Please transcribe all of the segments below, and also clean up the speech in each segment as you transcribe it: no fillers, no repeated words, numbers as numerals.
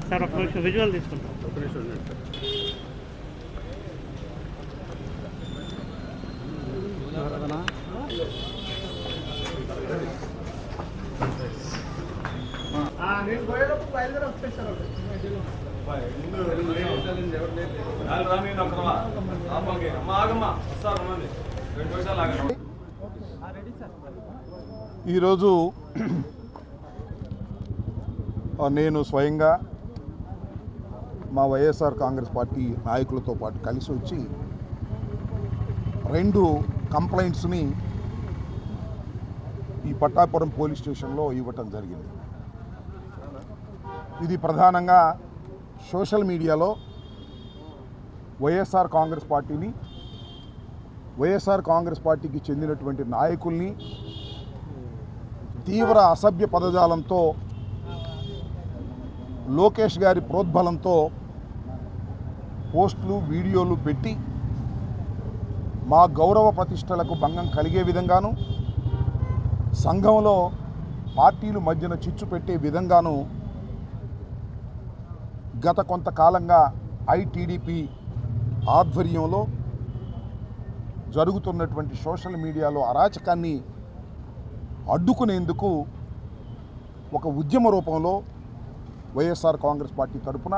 Sir ఒక నిమిషం visual తీసుకుంటాం. ఈరోజు నేను స్వయంగా మా వైఎస్ఆర్ కాంగ్రెస్ పార్టీ నాయకులతో పాటు కలిసి వచ్చి 2 కంప్లైంట్స్ని ఈ పట్టాపురం పోలీస్ స్టేషన్లో ఇవ్వటం జరిగింది. ఇది ప్రధానంగా సోషల్ మీడియాలో వైఎస్ఆర్ కాంగ్రెస్ పార్టీని, వైఎస్ఆర్ కాంగ్రెస్ పార్టీకి చెందినటువంటి నాయకుల్ని తీవ్ర అసభ్య పదజాలంతో, లోకేష్ గారి ప్రోద్బలంతో పోస్టులు, వీడియోలు పెట్టి మా గౌరవ ప్రతిష్టలకు భంగం కలిగే విధంగాను, సంఘంలో పార్టీలు మధ్యన చిచ్చు పెట్టే విధంగాను గత కొంతకాలంగా ఐటీడీపీ ఆధ్వర్యంలో జరుగుతున్నటువంటి సోషల్ మీడియాలో అరాచకాన్ని అడ్డుకునేందుకు ఒక ఉద్యమ రూపంలో వైఎస్ఆర్ కాంగ్రెస్ పార్టీ తరఫున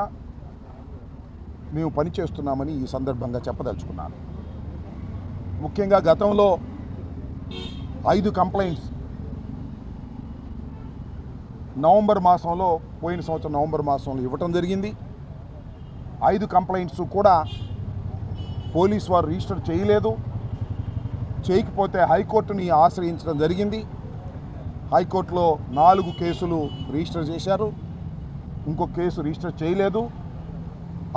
మేము పనిచేస్తున్నామని ఈ సందర్భంగా చెప్పదలుచుకున్నాను. ముఖ్యంగా గతంలో 5 కంప్లైంట్స్ నవంబర్ మాసంలో, పోయిన సంవత్సరం నవంబర్ మాసంలో ఇవ్వటం జరిగింది. 5 కంప్లైంట్స్ కూడా పోలీసు వారు రిజిస్టర్ చేయలేదు. చేయకపోతే హైకోర్టుని ఆశ్రయించడం జరిగింది. హైకోర్టులో 4 కేసులు రిజిస్టర్ చేశారు. ఇంకో కేసు రిజిస్టర్ చేయలేదు.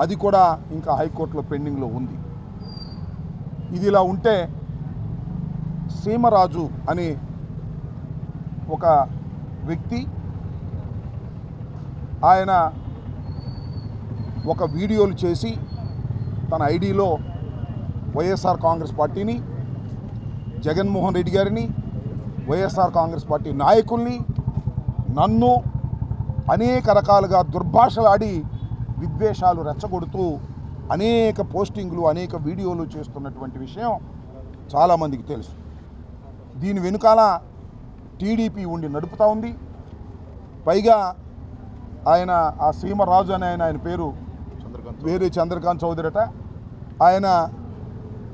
అది కూడా ఇంకా హైకోర్టులో పెండింగ్లో ఉంది. ఇది ఇలా ఉంటే సీమరాజు అనే ఒక వ్యక్తి, ఆయన ఒక వీడియోలు చేసి తన ఐడిలో వైఎస్ఆర్ కాంగ్రెస్ పార్టీని, జగన్మోహన్ రెడ్డి గారిని, వైఎస్ఆర్ కాంగ్రెస్ పార్టీ నాయకుల్ని, నన్ను అనేక రకాలుగా దుర్భాషలాడి విద్వేషాలు రెచ్చగొడుతూ అనేక పోస్టింగ్లు, అనేక వీడియోలు చేస్తున్నటువంటి విషయం చాలామందికి తెలుసు. దీని వెనుకాల టీడీపీ ఉండి నడుపుతూ ఉంది. పైగా ఆయన ఆ సీమరాజు అనే ఆయన పేరు వేరే చంద్రకాంత్ చౌదరట. ఆయన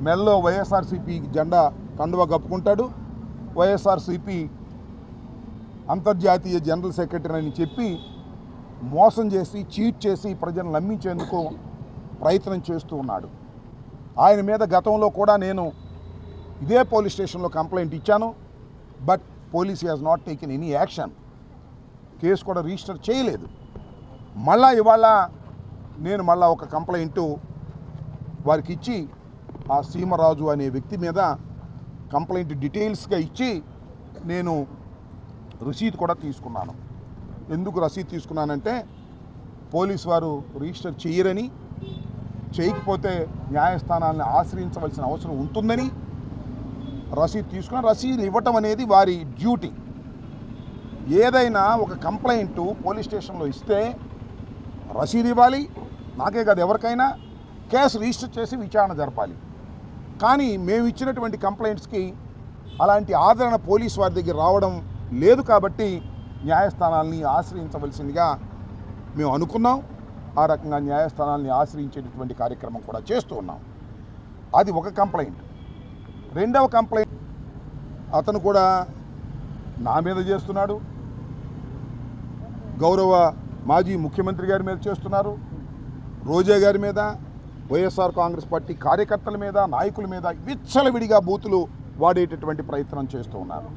మెల్లో వైఎస్ఆర్సీపీ జెండా కండువా కప్పుకుంటాడు. వైఎస్ఆర్సీపీ అంతర్జాతీయ జనరల్ సెక్రటరీ అని చెప్పి మోసం చేసి, చీట్ చేసి ప్రజలను నమ్మించేందుకు ప్రయత్నం చేస్తూ ఉన్నాడు. ఆయన మీద గతంలో కూడా నేను ఇదే పోలీస్ స్టేషన్లో కంప్లైంట్ ఇచ్చాను. But police has not taken any action. Case కూడా రిజిస్టర్ చేయలేదు. మళ్ళా ఇవాళ నేను మళ్ళా ఒక కంప్లైంటు వారికి ఇచ్చి ఆ సీమరాజు అనే వ్యక్తి మీద కంప్లైంట్ డీటెయిల్స్గా ఇచ్చి నేను రసీదు కూడా తీసుకున్నాను. ఎందుకు రసీదు తీసుకున్నానంటే పోలీసు వారు రిజిస్టర్ చేయరని, చేయకపోతే న్యాయస్థానాలను ఆశ్రయించవలసిన అవసరం ఉంటుందని రసీదు తీసుకున్నాను. రసీదు ఇవ్వటం అనేది వారి డ్యూటీ. ఏదైనా ఒక కంప్లైంటు పోలీస్ స్టేషన్లో ఇస్తే రసీదు ఇవ్వాలి, నాకే కాదు ఎవరికైనా, కేసు రిజిస్టర్ చేసి విచారణ జరపాలి. కానీ మేము ఇచ్చినటువంటి కంప్లైంట్స్కి అలాంటి ఆదరణ పోలీసు వారి దగ్గర రావడం లేదు. కాబట్టి న్యాయస్థానాల్ని ఆశ్రయించవలసిందిగా మేము అనుకున్నాం. ఆ రకంగా న్యాయస్థానాల్ని ఆశ్రయించేటటువంటి కార్యక్రమం కూడా చేస్తూ ఉన్నాం. అది ఒక కంప్లైంట్. రెండవ కంప్లైంట్ అతను కూడా నా మీద చేస్తున్నాడు, గౌరవ మాజీ ముఖ్యమంత్రి గారి మీద చేస్తున్నారు, రోజా గారి మీద, వైఎస్ఆర్ కాంగ్రెస్ పార్టీ కార్యకర్తల మీద, నాయకుల మీద విచ్చలవిడిగా బూతులు వాడేటటువంటి ప్రయత్నం చేస్తూ ఉన్నారు.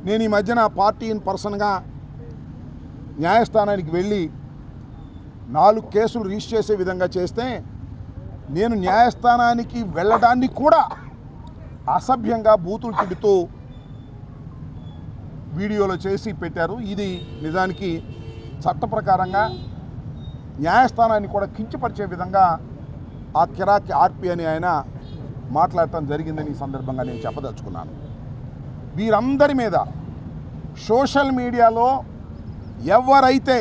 నేను ఈ మధ్యన పార్టీ ఇన్ పర్సన్గా న్యాయస్థానానికి వెళ్ళి 4 కేసులు రిజిస్టర్ చేసే విధంగా చేస్తే నేను న్యాయస్థానానికి వెళ్ళడాన్ని కూడా అసభ్యంగా బూతులు తిడుతూ వీడియోలో చేసి పెట్టారు. ఇది నిజానికి చట్ట ప్రకారంగా న్యాయస్థానాన్ని కూడా కించపరిచే విధంగా ఆ కిరాక్ ఆర్పి అని ఆయన మాట్లాడటం జరిగిందని ఈ సందర్భంగా నేను చెప్పదలుచుకున్నాను. వీరందరి మీద సోషల్ మీడియాలో ఎవరైతే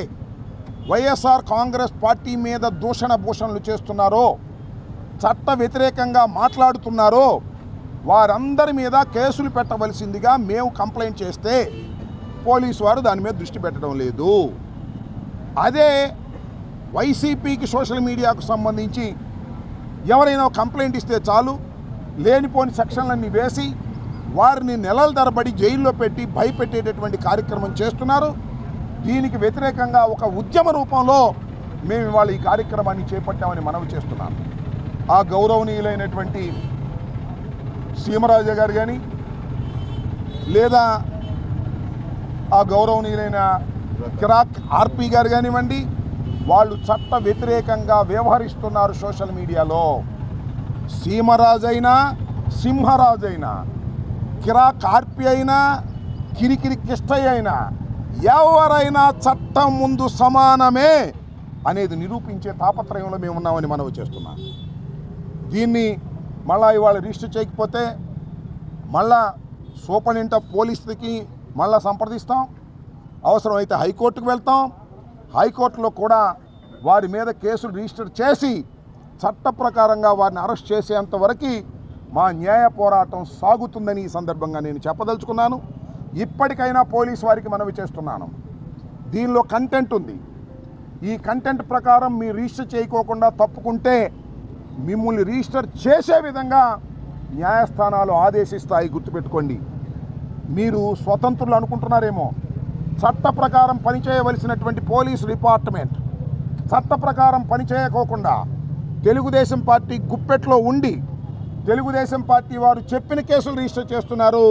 వైఎస్ఆర్ కాంగ్రెస్ పార్టీ మీద దూషణ భూషణలు చేస్తున్నారో, చట్ట వ్యతిరేకంగా మాట్లాడుతున్నారో వారందరి మీద కేసులు పెట్టవలసిందిగా మేము కంప్లైంట్ చేస్తే పోలీసు వారు దాని మీద దృష్టి పెట్టడం లేదు. అదే వైసీపీకి సోషల్ మీడియాకు సంబంధించి ఎవరైనా కంప్లైంట్ ఇస్తే చాలు, లేనిపోని సెక్షన్లన్నీ వేసి వారిని నెలల తరబడి జైల్లో పెట్టి భయపెట్టేటటువంటి కార్యక్రమం చేస్తున్నారు. దీనికి వ్యతిరేకంగా ఒక ఉద్యమ రూపంలో మేము ఇవాళ ఈ కార్యక్రమాన్ని చేపట్టామని మనవి చేస్తున్నాను. ఆ గౌరవనీయులైనటువంటి సీమరాజు గారు కానీ, లేదా ఆ గౌరవనీయులైన కిరాక్ ఆర్పి గారు కానివ్వండి, వాళ్ళు చట్ట వ్యతిరేకంగా వ్యవహరిస్తున్నారు సోషల్ మీడియాలో. సీమరాజైనా సింహరాజైనా, కిరాక్ ఆర్పి అయినా కిరికిరి కిష్టయ్య అయినా ఎవరైనా చట్టం ముందు సమానమే అనేది నిరూపించే తాపత్రయంలో మేము ఉన్నామని మనవి చేస్తున్నాం. దీన్ని మళ్ళా ఇవాళ రిజిస్టర్ చేయకపోతే మళ్ళా సూపరింటెండెంట్ ఆఫ్ పోలీస్కి మళ్ళా సంప్రదిస్తాం, అవసరమైతే హైకోర్టుకు వెళ్తాం. హైకోర్టులో కూడా వారి మీద కేసులు రిజిస్టర్ చేసి చట్ట ప్రకారంగా వారిని అరెస్ట్ చేసేంత వరకు మా న్యాయ పోరాటం సాగుతుందని ఈ సందర్భంగా నేను చెప్పదలుచుకున్నాను. ఇప్పటికైనా పోలీసు వారికి మనవి చేస్తున్నాను, దీనిలో కంటెంట్ ఉంది. ఈ కంటెంట్ ప్రకారం మీరు రిజిస్టర్ చేయకోకుండా తప్పుకుంటే మిమ్మల్ని రిజిస్టర్ చేసే విధంగా న్యాయస్థానాలు ఆదేశిస్తాయి. గుర్తుపెట్టుకోండి. మీరు స్వతంత్రులు అనుకుంటున్నారేమో, చట్ట ప్రకారం పనిచేయవలసినటువంటి పోలీసు డిపార్ట్మెంట్ చట్ట ప్రకారం పనిచేయకోకుండా తెలుగుదేశం పార్టీ గుప్పెట్లో ఉండి తెలుగుదేశం పార్టీ వారు చెప్పిన కేసులు రిజిస్టర్ చేస్తున్నారు.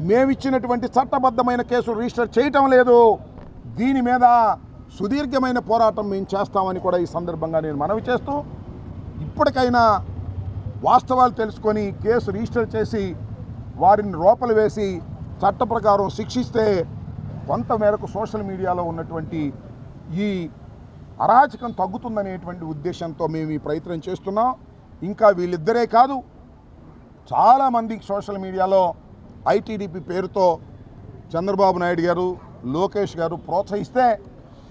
మేమిచ్చినటువంటి చట్టబద్ధమైన కేసులు రిజిస్టర్ చేయటం లేదు. దీని మీద సుదీర్ఘమైన పోరాటం మేము చేస్తామని కూడా ఈ సందర్భంగా నేను మనవి చేస్తూ, ఇప్పటికైనా వాస్తవాలు తెలుసుకొని కేసు రిజిస్టర్ చేసి వారిని లోపల వేసి చట్ట ప్రకారం శిక్షిస్తే కొంతమేరకు సోషల్ మీడియాలో ఉన్నటువంటి ఈ అరాచకం తగ్గుతుందనేటువంటి ఉద్దేశంతో మేము ఈ ప్రయత్నం చేస్తున్నాం. ఇంకా వీళ్ళిద్దరే కాదు, చాలామంది సోషల్ మీడియాలో ఐటీడీపీ పేరుతో చంద్రబాబు నాయుడు గారు, లోకేష్ గారు ప్రోత్సహిస్తే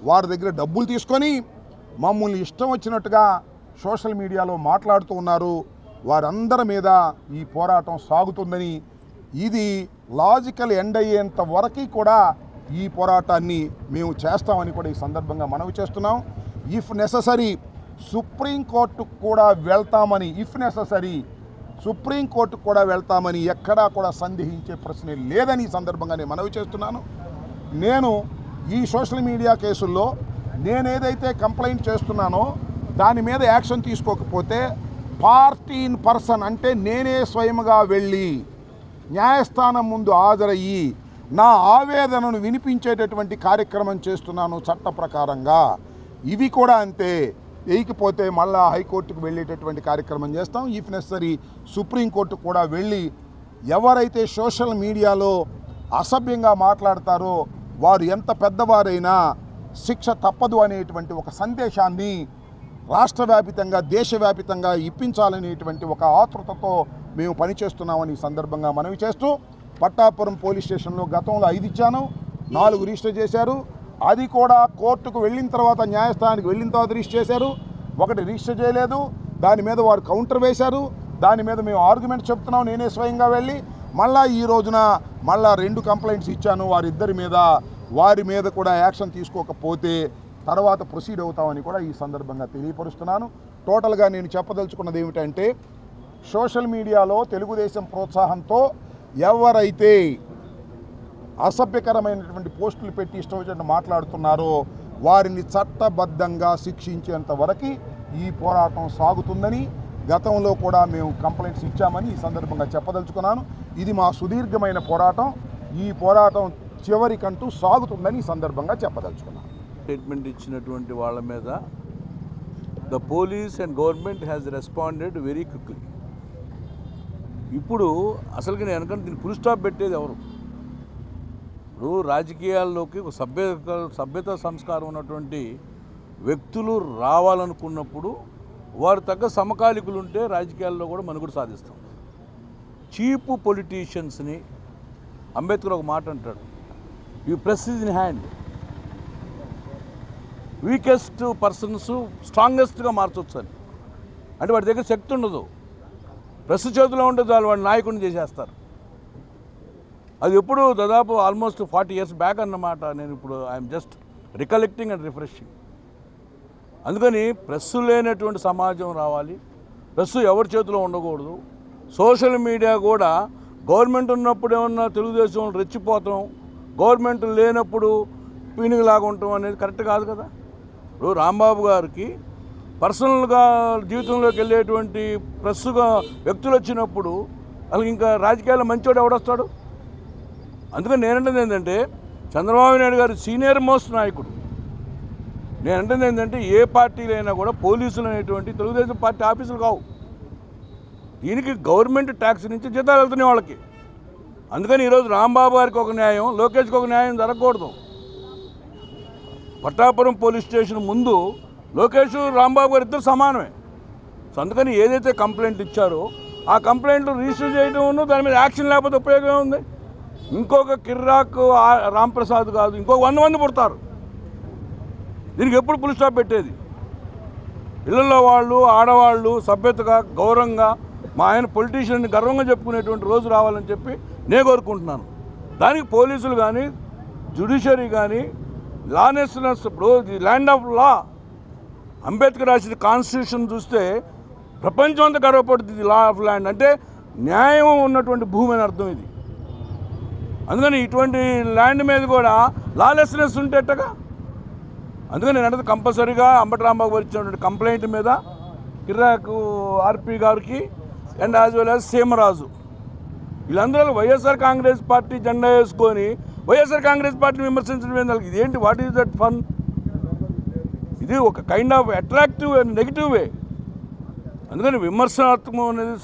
వారి దగ్గర డబ్బులు తీసుకొని మమ్మల్ని ఇష్టం వచ్చినట్టుగా సోషల్ మీడియాలో మాట్లాడుతూ ఉన్నారు. వారందరి మీద ఈ పోరాటం సాగుతుందని, ఇది లాజికల్ ఎండ్ అయ్యేంత వరకు కూడా ఈ పోరాటాన్ని మేము చేస్తామని కూడా ఈ సందర్భంగా మనవి చేస్తున్నాం. ఇఫ్ నెససరీ సుప్రీంకోర్టుకు కూడా వెళ్తామని, సుప్రీంకోర్టుకు కూడా వెళ్తామని ఎక్కడా కూడా సందేహించే ప్రశ్నే లేదని ఈ సందర్భంగా నేను మనవి చేస్తున్నాను. నేను ఈ సోషల్ మీడియా కేసుల్లో నేనేదైతే కంప్లైంట్ చేస్తున్నానో దాని మీద యాక్షన్ తీసుకోకపోతే పార్టీ ఇన్ పర్సన్ అంటే నేనే స్వయంగా వెళ్ళి న్యాయస్థానం ముందు హాజరయ్యి నా ఆవేదనను వినిపించేటటువంటి కార్యక్రమం చేస్తున్నాను చట్ట ప్రకారంగా. ఇవి కూడా అంతే. వేయకపోతే మళ్ళా హైకోర్టుకు వెళ్ళేటటువంటి కార్యక్రమం చేస్తాం. ఇఫ్ నెసరీ సుప్రీంకోర్టుకు కూడా వెళ్ళి ఎవరైతే సోషల్ మీడియాలో అసభ్యంగా మాట్లాడతారో వారు ఎంత పెద్దవారైనా శిక్ష తప్పదు అనేటువంటి ఒక సందేశాన్ని రాష్ట్ర వ్యాపితంగా దేశవ్యాపితంగా ఇప్పించాలనేటువంటి ఒక ఆతృతతో మేము పనిచేస్తున్నామని ఈ సందర్భంగా మనవి చేస్తూ, పట్టాపురం పోలీస్ స్టేషన్లో గతంలో 5 ఇచ్చాను, 4 రిజిస్టర్ చేశారు. అది కూడా కోర్టుకు వెళ్ళిన తర్వాత, న్యాయస్థానానికి వెళ్ళిన తర్వాత రిజిస్టర్ చేశారు. 1 రిజిస్టర్ చేయలేదు, దాని మీద వారు కౌంటర్ వేశారు. దాని మీద మేము ఆర్గ్యుమెంట్ చెప్తున్నాం నేనే స్వయంగా వెళ్ళి. మళ్ళీ ఈ రోజున మళ్ళీ 2 కంప్లైంట్స్ ఇచ్చాను వారి మీద కూడా యాక్షన్ తీసుకోకపోతే తర్వాత ప్రొసీడ్ అవుతామని కూడా ఈ సందర్భంగా తెలియపరుస్తున్నాను. టోటల్గా నేను చెప్పదలుచుకున్నది ఏమిటంటే, సోషల్ మీడియాలో తెలుగుదేశం ప్రోత్సాహంతో ఎవరైతే అసభ్యకరమైనటువంటి పోస్టులు పెట్టి ఇష్టం వచ్చినట్టు మాట్లాడుతున్నారో వారిని చట్టబద్ధంగా శిక్షించేంత వరకు ఈ పోరాటం సాగుతుందని, గతంలో కూడా మేము కంప్లైంట్స్ ఇచ్చామని ఈ సందర్భంగా చెప్పదలుచుకున్నాను. ఇది మా సుదీర్ఘమైన పోరాటం. ఈ పోరాటం చివరికంటూ సాగుతుందని ఈ సందర్భంగా చెప్పదలుచుకున్నాను. స్టేట్మెంట్ ఇచ్చినటువంటి వాళ్ళ మీద the police and government has responded very quickly. ఇప్పుడు అసలుకి నేను అనుకుంటే దీన్ని ఫుల్ స్టాప్ పెట్టేది ఎవరు? ఇప్పుడు రాజకీయాల్లోకి ఒక సభ్యత సంస్కారం ఉన్నటువంటి వ్యక్తులు రావాలనుకున్నప్పుడు వారు తగ్గ సమకాలికులు ఉంటే రాజకీయాల్లో కూడా మనుగడ సాధిస్తాం. చీప్ పొలిటీషియన్స్ని అంబేద్కర్ ఒక మాట అంటాడు, ఈ press is in hand, weakest persons స్ట్రాంగెస్ట్గా మార్చవచ్చు అని. అంటే వాడి దగ్గర శక్తి ఉండదు, ప్రెస్ చేతిలో ఉంటే చాలు వాడు నాయకుడిని చేసేస్తారు. అది ఎప్పుడు దాదాపు ఆల్మోస్ట్ 40 years బ్యాక్ అన్నమాట. నేను ఇప్పుడు I'm just recollecting and refreshing. అందుకని ప్రెస్ లేనటువంటి సమాజం రావాలి, ప్రెస్ ఎవరి చేతిలో ఉండకూడదు. సోషల్ మీడియా కూడా గవర్నమెంట్ ఉన్నప్పుడు ఏమన్నా తెలుగుదేశం రెచ్చిపోతాం, గవర్నమెంట్ లేనప్పుడు పీనుగులాగా ఉంటాం అనేది కరెక్ట్ కాదు కదా. ఇప్పుడు రాంబాబు గారికి పర్సనల్గా జీవితంలోకి వెళ్ళేటువంటి ప్రెస్గా వ్యక్తులు వచ్చినప్పుడు వాళ్ళకి ఇంకా రాజకీయాల్లో మంచోడు ఎవడొస్తాడు? అందుకని నేనంటుంది ఏంటంటే చంద్రబాబు నాయుడు గారు సీనియర్ మోస్ట్ నాయకుడు. నేనంటుంది ఏంటంటే ఏ పార్టీలైనా కూడా పోలీసులు అనేటువంటి తెలుగుదేశం పార్టీ ఆఫీసులు కావు. దీనికి గవర్నమెంట్ ట్యాక్స్ నుంచి జీతాలు వెళ్తున్నాయి వాళ్ళకి. అందుకని ఈరోజు రాంబాబు గారికి ఒక న్యాయం, లోకేష్కి ఒక న్యాయం జరగకూడదు. పట్టాపురం పోలీస్ స్టేషన్ ముందు లోకేష్ రాంబాబు గారు ఇద్దరు సమానమే. సో అందుకని ఏదైతే కంప్లైంట్ ఇచ్చారో ఆ కంప్లైంట్లు రిజిస్టర్ చేయడం, దాని మీద యాక్షన్ లేకపోతే ఉపయోగం ఉంది. ఇంకొక కిర్రాక్ రాంప్రసాద్ కాదు, ఇంకొక 100 మంది పుడతారు. దీనికి ఎప్పుడు ఫుల్ స్టాప్ పెట్టేది? ఇళ్లలో వాళ్ళు ఆడవాళ్ళు సభ్యతగా గౌరవంగా మా ఆయన పొలిటీషియన్ని గర్వంగా చెప్పుకునేటువంటి రోజు రావాలని చెప్పి నేను కోరుకుంటున్నాను. దానికి పోలీసులు కానీ జ్యుడిషియరీ కానీ లానెస్నెస్, ఇప్పుడు the land of law, Ambedkar రాసిన కాన్స్టిట్యూషన్ చూస్తే ప్రపంచం అంతా గర్వపడుతుంది. ది లా ఆఫ్ ల్యాండ్ అంటే న్యాయం ఉన్నటువంటి భూమి అని అర్థం ఇది. అందుకని ఇటువంటి ల్యాండ్ మీద కూడా లాలెస్నెస్ ఉంటేటగా. అందుకని నేను అంటే కంపల్సరీగా అంబటి రాంబాబు గారు ఇచ్చినటువంటి కంప్లైంట్ మీద కిర్రాకు ఆర్పి గారికి and as well as Seemaraju, వీళ్ళందరూ వైఎస్ఆర్ కాంగ్రెస్ పార్టీ జెండా వేసుకొని వైఎస్ఆర్ కాంగ్రెస్ పార్టీని విమర్శించడం ఏంటి? ఇదేంటి? What is that fun? ఇది ఒక kind of attractive and negative వే. అందుకని విమర్శనాత్మకం అనేది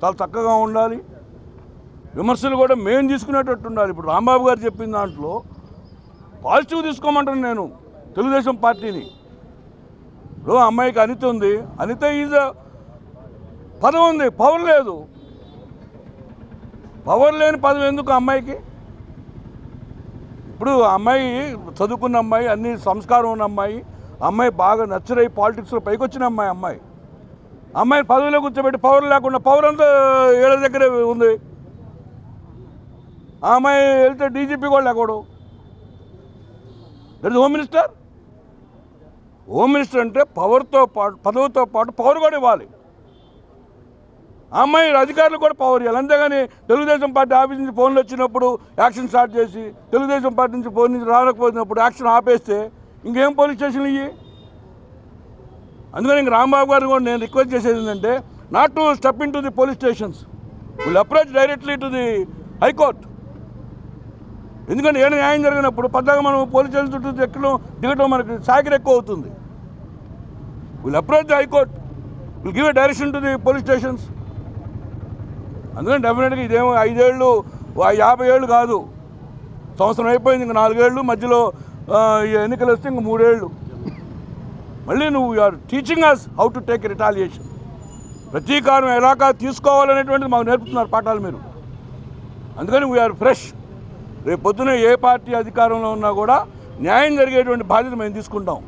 చాలా చక్కగా ఉండాలి. విమర్శలు కూడా మేము తీసుకునేటట్టు ఉండాలి. ఇప్పుడు రాంబాబు గారు చెప్పిన దాంట్లో పాజిటివ్ తీసుకోమంటాను నేను తెలుగుదేశం పార్టీని. ఇప్పుడు అమ్మాయికి అనిత ఉంది, అనిత ఈజ్ పదవి ఉంది, పవర్ లేదు. పవర్ లేని పదవి ఎందుకు అమ్మాయికి? ఇప్పుడు అమ్మాయి చదువుకున్న అమ్మాయి, అన్ని సంస్కారం ఉన్న అమ్మాయి, అమ్మాయి బాగా నచ్చరై పాలిటిక్స్లో పైకి వచ్చిన అమ్మాయి పదవిలో కూర్చోబెట్టి పవర్ లేకుండా, పవర్ అంతా ఏళ్ళ దగ్గరే ఉంది. ఆ అమ్మాయి వెళ్తే డీజీపీ కూడా లేకూడదు. That is home minister. Home minister అంటే పవర్తో పాటు, పదవితో పాటు పవర్ కూడా ఇవ్వాలి. ఆ అమ్మాయి అధికారులు కూడా పవర్ ఇవ్వాలి. అంతేగాని తెలుగుదేశం పార్టీ ఆఫీస్ నుంచి ఫోన్లు వచ్చినప్పుడు యాక్షన్ స్టార్ట్ చేసి, తెలుగుదేశం పార్టీ నుంచి ఫోన్ నుంచి రాకపోయినప్పుడు యాక్షన్ ఆపేస్తే ఇంకేం పోలీస్ స్టేషన్లు ఇవి? అందుకని ఇంక రాంబాబు గారిని కూడా నేను రిక్వెస్ట్ చేసేది ఏంటంటే not to step in to the police stations, will approach directly to the high court. ఎందుకంటే ఏ న్యాయం జరిగినప్పుడు పద్దాగా మనం పోలీస్ స్టేషన్ చుట్టూ దిగటం మనకి సాకిరి ఎక్కువ అవుతుంది. Will approach the high court, will give a direction to the police stations. అందుకని డెఫినెట్గా ఇదేమో 5 ఏళ్ళు 50 ఏళ్ళు కాదు, సంవత్సరం అయిపోయింది, ఇంక 4 ఏళ్ళు మధ్యలో ఎన్నికలు వస్తే ఇంక 3 ఏళ్ళు. మళ్ళీ నువ్వు you are teaching us how to take retaliation. ప్రతీకారం ఎలాగా తీసుకోవాలనేటువంటిది మాకు నేర్పుతున్నారు పాఠాలు మీరు. అందుకని వీఆర్ ఫ్రెష్. రేపు పొద్దున ఏ పార్టీ అధికారంలో ఉన్నా కూడా న్యాయం జరిగేటువంటి బాధ్యత మేము తీసుకుంటాం.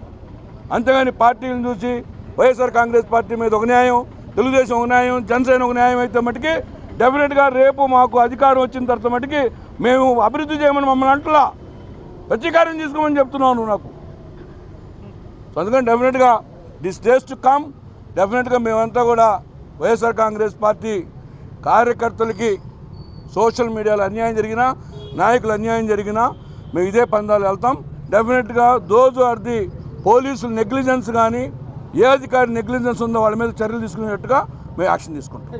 అంతేగాని పార్టీలను చూసి వైఎస్ఆర్ కాంగ్రెస్ పార్టీ మీద ఒక న్యాయం, తెలుగుదేశం ఒక న్యాయం, జనసేన ఒక న్యాయం అయితే మటుకి డెఫినెట్గా రేపు మాకు అధికారం వచ్చిన తర్వాత మటుకి మేము అభివృద్ధి చేయమని మమ్మల్ని అంటలా, ప్రతీకారం తీసుకోమని చెప్తున్నాను నాకు. సో అందుకని డెఫినెట్గా దిస్ డేస్ టు కమ్, డెఫినెట్గా మేమంతా కూడా వైఎస్ఆర్ కాంగ్రెస్ పార్టీ కార్యకర్తలకి సోషల్ మీడియాలో అన్యాయం జరిగినా, నాయకులు అన్యాయం జరిగినా మేము ఇదే పందాలు వెళ్తాం. డెఫినెట్గా దోజ్ ఆర్ ది పోలీసులు నెగ్లిజెన్స్ కానీ, ఏ అధికారి నెగ్లిజెన్స్ ఉందో వాళ్ళ మీద చర్యలు తీసుకునేట్టుగా మేము యాక్షన్ తీసుకుంటాం.